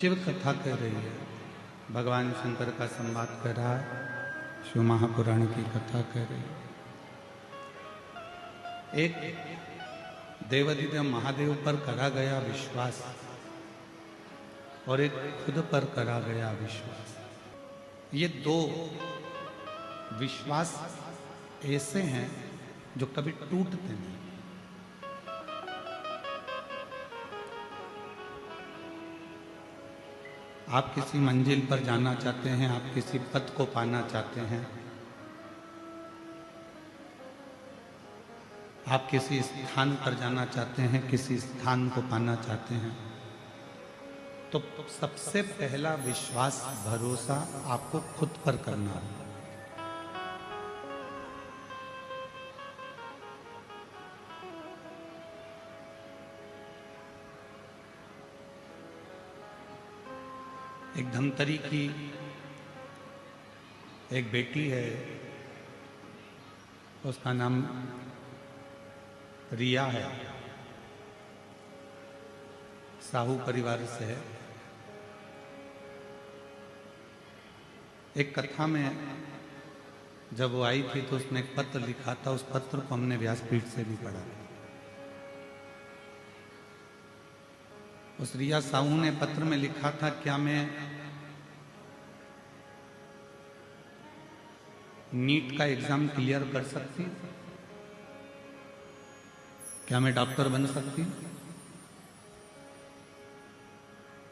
शिव कथा कह रही है, भगवान शंकर का संवाद कर रहा है, शिव महापुराण की कथा कह रही है। एक देवाधिदेव महादेव पर करा गया विश्वास और एक खुद पर करा गया विश्वास, ये दो विश्वास ऐसे हैं जो कभी टूटते नहीं। आप किसी मंजिल पर जाना चाहते हैं, आप किसी पद को पाना चाहते हैं, आप किसी स्थान पर जाना चाहते हैं, किसी स्थान को पाना चाहते हैं, तो सबसे पहला विश्वास भरोसा आपको खुद पर करना है। एक धमतरी की एक बेटी है, उसका नाम रिया है, साहू परिवार से है। एक कथा में जब वो आई थी तो उसने एक पत्र लिखा था, उस पत्र को हमने व्यासपीठ से भी पढ़ा। उस रिया साहू ने पत्र में लिखा था, क्या मैं नीट का एग्जाम क्लियर कर सकती हूं? क्या मैं डॉक्टर बन सकती हूं?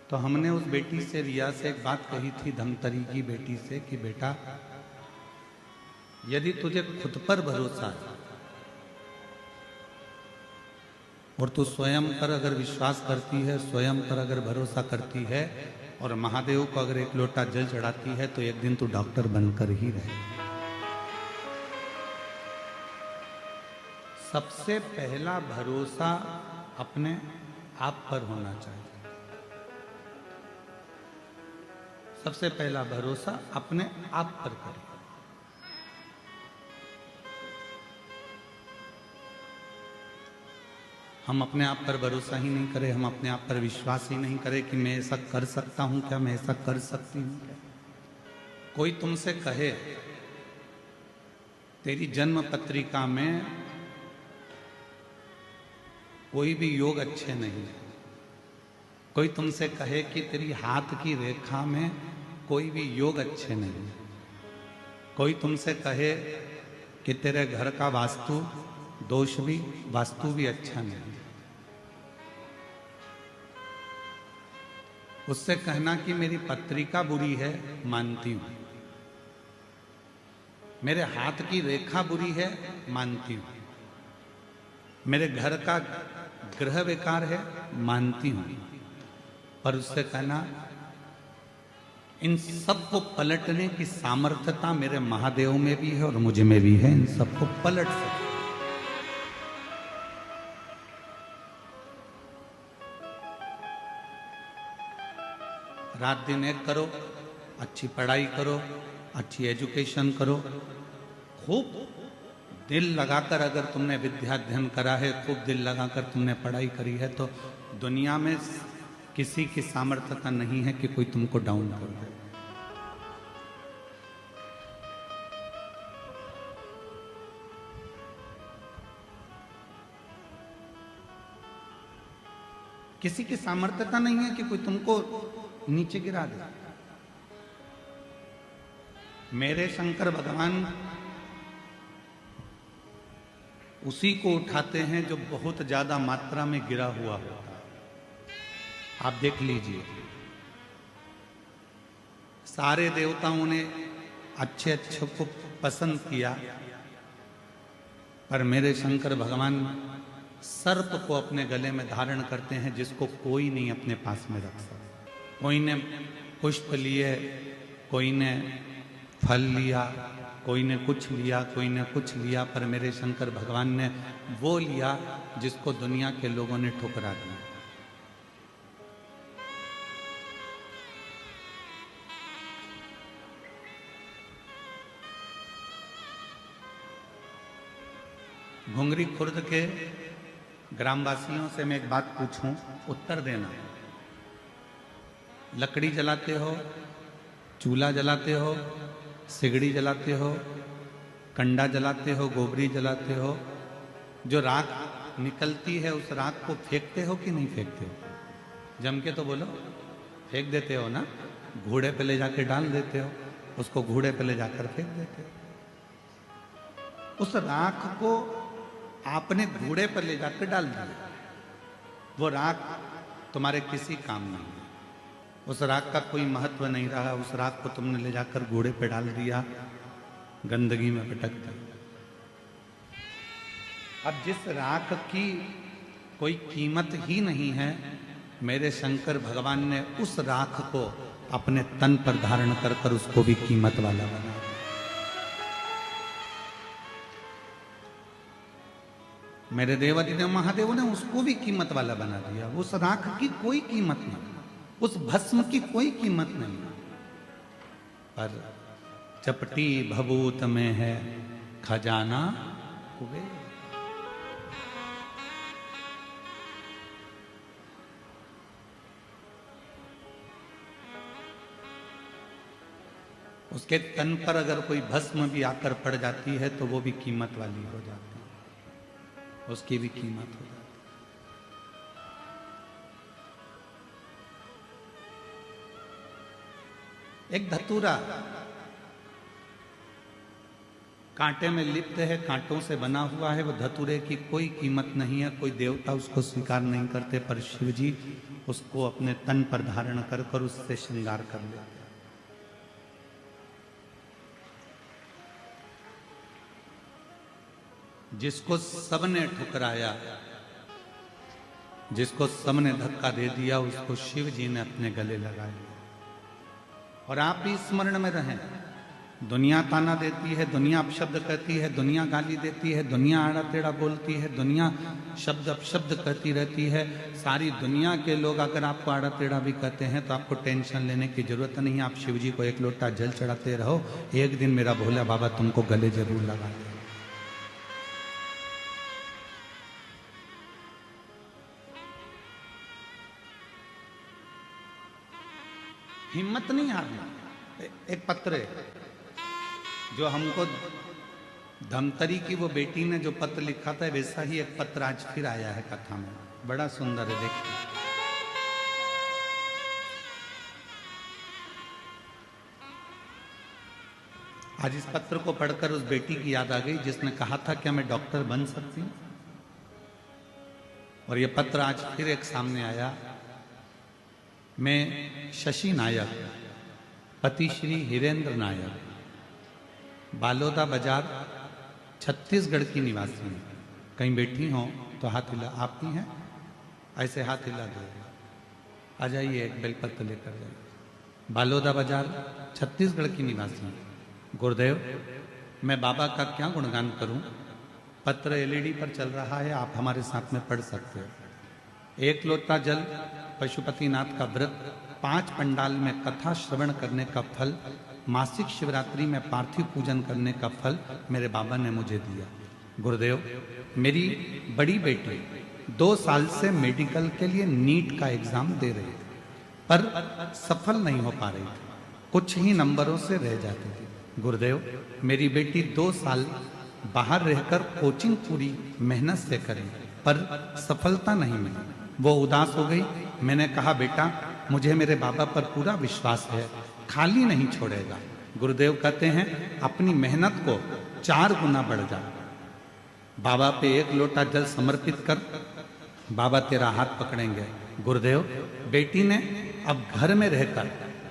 तो हमने उस बेटी से, रिया से एक बात कही थी, धमतरी की बेटी से, कि बेटा यदि तुझे खुद पर भरोसा है और तू स्वयं पर अगर विश्वास करती है, स्वयं पर अगर भरोसा करती है और महादेव को अगर एक लोटा जल चढ़ाती है, तो एक दिन तू डॉक्टर बनकर ही रहे। सबसे पहला भरोसा अपने आप पर होना चाहिए। सबसे पहला भरोसा अपने आप पर करें। हम अपने आप पर भरोसा ही नहीं करें, हम अपने आप पर विश्वास ही नहीं करें कि मैं ऐसा कर सकता हूं क्या, मैं ऐसा कर सकती हूं क्या। कोई तुमसे कहे तेरी जन्म पत्रिका में कोई भी योग अच्छे नहीं है, कोई तुमसे कहे कि तेरी हाथ की रेखा में कोई भी योग अच्छे नहीं है, कोई तुमसे कहे कि तेरे घर का वास्तु भी अच्छा नहीं है, उससे कहना कि मेरी पत्रिका बुरी है, मानती हूं, मेरे हाथ की रेखा बुरी है, मानती हूं, मेरे घर का ग्रह विकार है, मानती हूं, पर उससे कहना इन सब को पलटने की सामर्थ्यता मेरे महादेव में भी है और मुझे में भी है, इन सबको पलट सकते। रात दिन एक करो, अच्छी पढ़ाई करो, अच्छी एजुकेशन करो, खूब दिल लगाकर अगर तुमने विद्या अध्ययन करा है, खूब दिल लगाकर तुमने पढ़ाई करी है, तो दुनिया में किसी की सामर्थ्यता नहीं है कि कोई तुमको डाउन कर दे। किसी की सामर्थ्यता नहीं है कि कोई तुमको नीचे गिरा दे। मेरे शंकर भगवान उसी को उठाते हैं जो बहुत ज्यादा मात्रा में गिरा हुआ होता है। आप देख लीजिए, सारे देवताओं ने अच्छे अच्छे को पसंद किया, पर मेरे शंकर भगवान सर्प को अपने गले में धारण करते हैं, जिसको कोई नहीं अपने पास में रख सकता। कोई ने पुष्प लिए, कोई ने फल लिया, कोई ने कुछ लिया, कोई ने कुछ लिया, पर मेरे शंकर भगवान ने वो लिया जिसको दुनिया के लोगों ने ठुकरा दिया। घुंगरी खुर्द के ग्रामवासियों से मैं एक बात पूछूं, उत्तर देना। लकड़ी जलाते हो, चूल्हा जलाते हो, सिगड़ी जलाते हो, कंडा जलाते हो, गोबरी जलाते हो, जो राख निकलती है उस राख को फेंकते हो कि नहीं फेंकते हो? जम के तो बोलो, फेंक देते हो ना? घोड़े पे ले जाके डाल देते हो, उसको घोड़े पे ले जाकर फेंक देते हो। उस राख को आपने घोड़े पर ले जाकर डाल दिया, वो राख तुम्हारे किसी काम नहीं है, उस राख का कोई महत्व नहीं रहा, उस राख को तुमने ले जाकर घोड़े पे डाल दिया, गंदगी में पटक दिया। अब जिस राख की कोई कीमत ही नहीं है, मेरे शंकर भगवान ने उस राख को अपने तन पर धारण कर कर उसको भी कीमत वाला बना। मेरे देवादिदेव महादेव ने उसको भी कीमत वाला बना दिया। उस राख की कोई कीमत नहीं, उस भस्म की कोई कीमत नहीं, पर चपटी भभूत में है खजाना हुए। उसके तन पर अगर कोई भस्म भी आकर पड़ जाती है तो वो भी कीमत वाली हो जाती है, उसकी भी कीमत हो जाती है। एक धतूरा कांटे में लिप्त है, कांटों से बना हुआ है, वो धतूरे की कोई कीमत नहीं है, कोई देवता उसको स्वीकार नहीं करते, पर शिव जी उसको अपने तन पर धारण कर कर उससे श्रृंगार कर लेते हैं। जिसको सबने ठुकराया, जिसको सबने धक्का दे दिया, उसको शिव जी ने अपने गले लगाया। और आप भी स्मरण में रहें, दुनिया ताना देती है, दुनिया अपशब्द कहती है, दुनिया गाली देती है, दुनिया आड़ा टेढ़ा बोलती है, दुनिया शब्द अपशब्द कहती रहती है। सारी दुनिया के लोग अगर आपको आड़ा टेढ़ा भी कहते हैं तो आपको टेंशन लेने की जरूरत नहीं है। आप शिव जी को एक लोटा जल चढ़ाते रहो, एक दिन मेरा भोला बाबा तुमको गले जरूर लगा दे। हिम्मत नहीं हारना। एक पत्र है जो हमको धमतरी की वो बेटी ने जो पत्र लिखा था, वैसा ही एक पत्र आज फिर आया है कथा में, बड़ा सुंदर है, देखिए। आज इस पत्र को पढ़कर उस बेटी की याद आ गई जिसने कहा था क्या मैं डॉक्टर बन सकती हूं। और ये पत्र आज फिर एक सामने आया। मैं शशि नायक, पति श्री हिरेंद्र नायक, बालोदा बाजार छत्तीसगढ़ की निवासी हूँ। कहीं बैठी हो तो हाथ हिला, आप ही हैं? ऐसे हाथ हिला दो, आ जाइए, एक बेलपत्र लेकर जाइए। बालोदा बाजार छत्तीसगढ़ की निवासी हूँ। गुरुदेव, मैं बाबा का क्या गुणगान करूं? पत्र एलईडी पर चल रहा है, आप हमारे साथ में पढ़ सकते हो। एक लोटा जल, पशुपतिनाथ का व्रत, 5 पंडाल में कथा श्रवण करने का फल, मासिक शिवरात्रि में पार्थिव पूजन करने का फल मेरे बाबा ने मुझे दिया। गुरुदेव, मेरी बड़ी बेटी 2 साल से मेडिकल के लिए नीट का एग्जाम दे रही थी, पर सफल नहीं हो पा रही थी, कुछ ही नंबरों से रह जाती थी। गुरुदेव, मेरी बेटी 2 साल बाहर रहकर कोचिंग पूरी मेहनत से करी, पर सफलता नहीं मिली। वो उदास हो गई। मैंने कहा, बेटा मुझे मेरे बाबा पर पूरा विश्वास है, खाली नहीं छोड़ेगा। गुरुदेव कहते हैं, अपनी मेहनत को 4 गुना बढ़ जा। बाबा पे 1 लोटा जल समर्पित कर, बाबा तेरा हाथ पकड़ेंगे। गुरुदेव, बेटी ने अब घर में रहकर,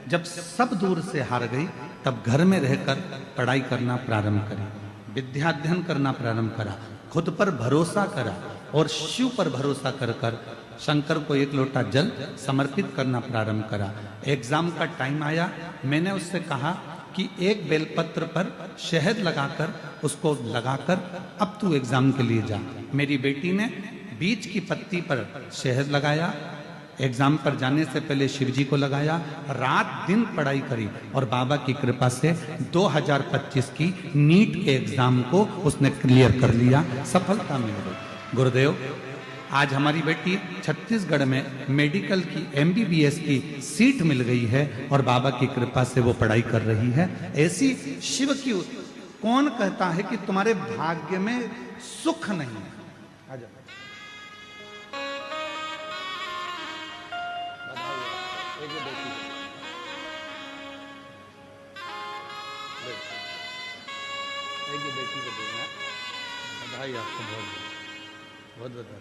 जब सब दूर से हार गई, तब घर में रहकर पढ़ाई करना प्रारंभ करी, विद्या अध्ययन करना प्रारंभ करा, खुद पर भरोसा करा और शिव पर भरोसा कर कर शंकर को 1 लोटा जल समर्पित करना प्रारंभ करा। एग्जाम का टाइम आया, मैंने उससे कहा कि 1 बेलपत्र पर शहद लगाकर उसको लगाकर अब तू एग्जाम के लिए जा। मेरी बेटी ने बीच की पत्ती पर शहद लगाया, एग्जाम पर जाने से पहले शिव जी को लगाया, रात दिन पढ़ाई करी और बाबा की कृपा से 2025 की नीट के एग्जाम को उसने क्लियर कर लिया, सफलता मिल गई। गुरुदेव, आज हमारी बेटी छत्तीसगढ़ में मेडिकल की MBBS की सीट मिल गई है और बाबा की कृपा से वो पढ़ाई कर रही है। ऐसी शिव की कौन कहता है कि तुम्हारे भाग्य में सुख नहीं है? आजा। बेटी को देना बधाई आपको, बहुत बहुत बधाई।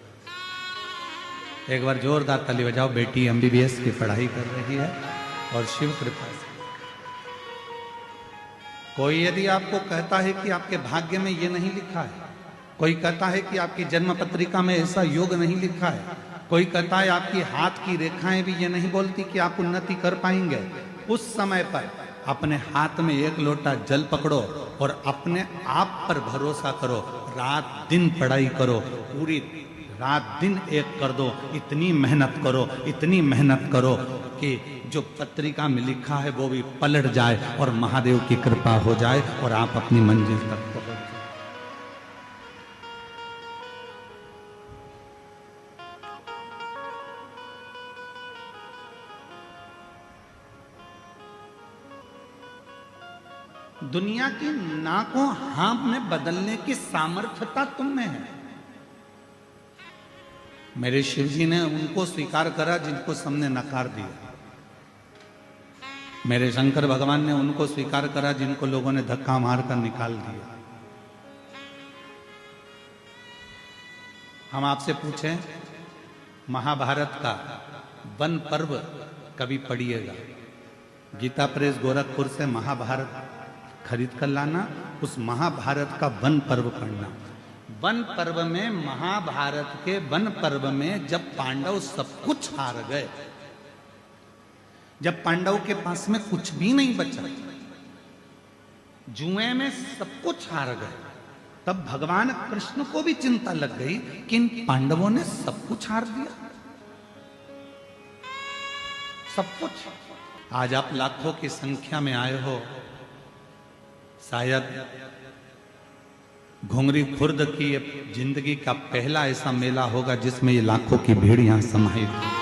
एक बार जोरदार ताली बजाओ। बेटी MBBS की पढ़ाई कर रही है और शिव कृपा से। कोई यदि आपको कहता है कि आपके भाग्य में ये नहीं लिखा है, कोई कहता है कि आपकी जन्म पत्रिका में ऐसा योग नहीं लिखा है, कोई कहता है आपकी हाथ की रेखाएं भी ये नहीं बोलती कि आप उन्नति कर पाएंगे, उस समय पर अपने हाथ में एक लोटा जल पकड़ो और अपने आप पर भरोसा करो। रात दिन पढ़ाई करो, पूरी रात दिन एक कर दो। इतनी मेहनत करो, इतनी मेहनत करो कि जो पत्रिका में लिखा है वो भी पलट जाए और महादेव की कृपा हो जाए और आप अपनी मंजिल तक पहुंच जाए। दुनिया की ना को हाँ में बदलने की सामर्थ्यता तुम में है। मेरे शिव जी ने उनको स्वीकार करा जिनको सबने नकार दिया। मेरे शंकर भगवान ने उनको स्वीकार करा जिनको लोगों ने धक्का मारकर निकाल दिया। हम आपसे पूछें, महाभारत का वन पर्व कभी पढ़िएगा। गीता प्रेस गोरखपुर से महाभारत खरीद कर लाना, उस महाभारत का वन पर्व पढ़ना। वन पर्व में, महाभारत के वन पर्व में जब पांडव सब कुछ हार गए, जब पांडव के पास में कुछ भी नहीं बचा, जुए में सब कुछ हार गए, तब भगवान कृष्ण को भी चिंता लग गई कि इन पांडवों ने सब कुछ हार दिया, सब कुछ। आज आप लाखों की संख्या में आए हो, शायद घुंगरी खुर्द की जिंदगी का पहला ऐसा मेला होगा जिसमें ये लाखों की भीड़ यहां समाहित है।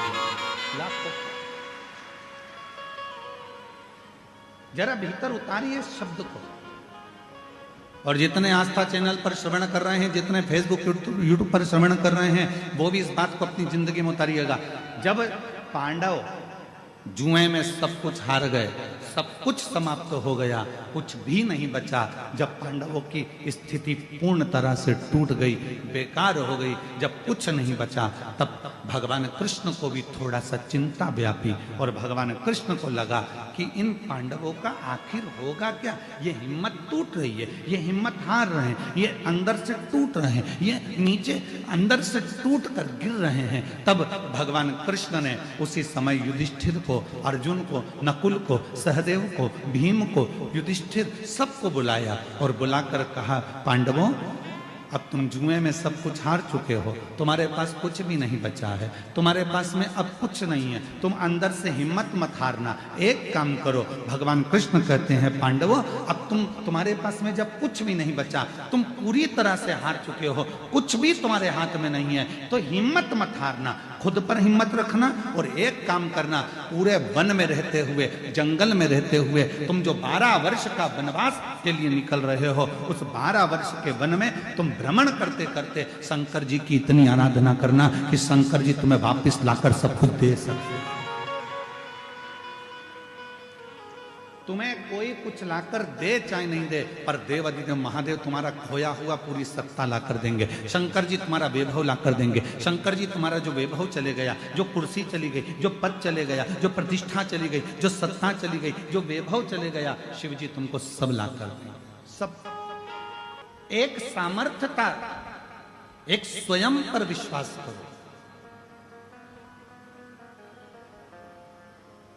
जरा भीतर उतारिए इस शब्द को। और जितने आस्था चैनल पर श्रवण कर रहे हैं, जितने फेसबुक यूट्यूब पर श्रवण कर रहे हैं, वो भी इस बात को अपनी जिंदगी में उतारिएगा। जब पांडव जुए में सब कुछ हार गए, सब कुछ समाप्त हो गया, कुछ भी नहीं बचा, जब पांडवों की स्थिति पूर्ण तरह से टूट गई, बेकार हो गई, जब कुछ नहीं बचा, तब भगवान कृष्ण को भी थोड़ा सा चिंता व्यापी और भगवान कृष्ण को लगा कि इन पांडवों का आखिर होगा क्या। ये हिम्मत टूट रही है, ये हिम्मत हार रहे हैं, ये अंदर से टूट रहे हैं, ये नीचे अंदर से टूट कर गिर रहे हैं। तब भगवान कृष्ण ने उसी समय युधिष्ठिर को, अर्जुन को, नकुल को, सहदेव को, भीम को, युधिष्ठिर सबको बुलाया और बुलाकर कहा, पांडवों अब तुम जुए में सब कुछ हार चुके हो, तुम्हारे पास कुछ भी नहीं बचा है, तुम्हारे पास में अब कुछ नहीं है, तुम अंदर से हिम्मत मत हारना, एक काम करो। भगवान कृष्ण कहते हैं, पांडवों अब तुम्हारे पास में जब कुछ भी नहीं बचा, तुम पूरी तरह से हार चुके हो, कुछ भी तुम्हारे हाथ में नहीं है, तो हिम्मत मत हारना, खुद पर हिम्मत रखना और एक काम करना, पूरे वन में रहते हुए, जंगल में रहते हुए, तुम जो 12 वर्ष का वनवास के लिए निकल रहे हो, उस 12 वर्ष के वन में तुम भ्रमण करते करते शंकर जी की इतनी आराधना करना कि शंकर जी तुम्हें वापस लाकर सब कुछ दे सकते। तुम्हें कोई कुछ लाकर दे चाहे नहीं दे, पर देव अधिदेव महादेव तुम्हारा खोया हुआ पूरी सत्ता लाकर देंगे। शंकर जी तुम्हारा वैभव लाकर देंगे। शंकर जी तुम्हारा जो वैभव चले गया, जो कुर्सी चली गई, जो पद चले गया, जो प्रतिष्ठा चली गई, जो सत्ता चली गई, जो वैभव चले गया, शिव जी तुमको सब लाकर देंगे, सब। एक सामर्थ्यता, एक स्वयं पर विश्वास करो,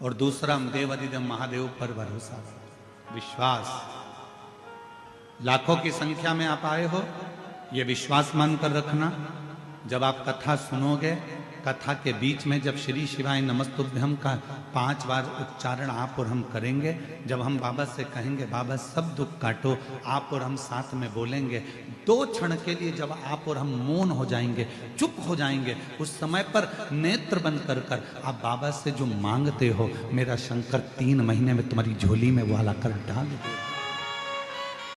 और दूसरा देवाधिदेव महादेव पर भरोसा, विश्वास। लाखों की संख्या में आप आए हो, यह विश्वास मानकर रखना, जब आप कथा सुनोगे, कथा के बीच में जब श्री शिवाय नमस्तुभ्यम का 5 बार उच्चारण आप और हम करेंगे, जब हम बाबा से कहेंगे बाबा सब दुख काटो, आप और हम साथ में बोलेंगे, 2 क्षण के लिए जब आप और हम मौन हो जाएंगे, चुप हो जाएंगे, उस समय पर नेत्र बंद कर आप बाबा से जो मांगते हो, मेरा शंकर 3 महीने में तुम्हारी झोली में वो ला कर डाल दे।